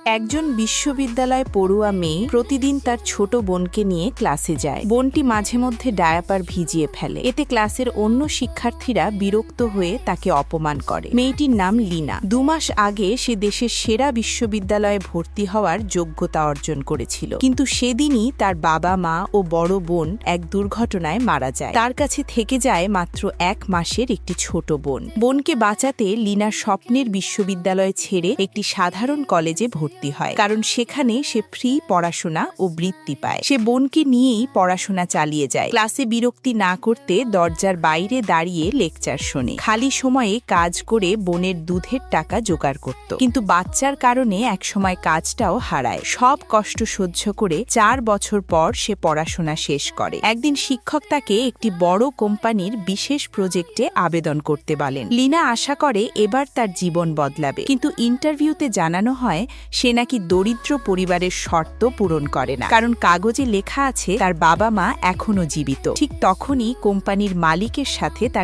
একজন বিশ্ববিদ্যালয় পড়ুয়া মেয়ে প্রতিদিন তার ছোট বোনকে নিয়ে ক্লাসে যায়। বোনটি মাঝে মধ্যে ডায়াপার ভিজিয়ে ফেলে। এতে ক্লাসের অন্য শিক্ষার্থীরা বিরক্ত হয়ে তাকে অপমান করে। মেয়েটির নাম লিনা। 2 মাস আগে সে দেশের সেরা বিশ্ববিদ্যালয়ে ভর্তি হওয়ার যোগ্যতা অর্জন করেছিল, কিন্তু সেদিনই তার বাবা মা ও বড় বোন এক দুর্ঘটনায় মারা যায়। তার কাছে থেকে যায় মাত্র 1 মাসের একটি ছোট বোন। বোনকে বাঁচাতে লিনার স্বপ্নের বিশ্ববিদ্যালয় ছেড়ে একটি সাধারণ কলেজে ভর্তি হয়, কারণ সেখানে সে ফ্রি পড়াশোনা ও বৃত্তি পায়। সে বোনকে নিয়েই পড়াশোনা চালিয়ে যায়। ক্লাসে বিরক্তি না করতে দরজার বাইরে দাঁড়িয়ে লেকচার শোনে। খালি সময়ে কাজ করে বোনের দুধের টাকা জোগাড় করত, কিন্তু বাচ্চার কারণে একসময় কাজটাও হারায়। সব কষ্ট সহ্য করে 4 বছর পর সে পড়াশোনা শেষ করে। একদিন শিক্ষক তাকে একটি বড় কোম্পানির বিশেষ প্রজেক্টে আবেদন করতে বলেন। লিনা আশা করে এবার তার জীবন বদলাবে, কিন্তু ইন্টারভিউতে জানানো হয় সে নাকি দরিদ্র পরিবারের শর্ত পূরণ করে না, কারণ কাগজে লেখা আছে তার বাবা মা এখনো জীবিত। ঠিক তখনই কোম্পানির মালিকের সাথে তার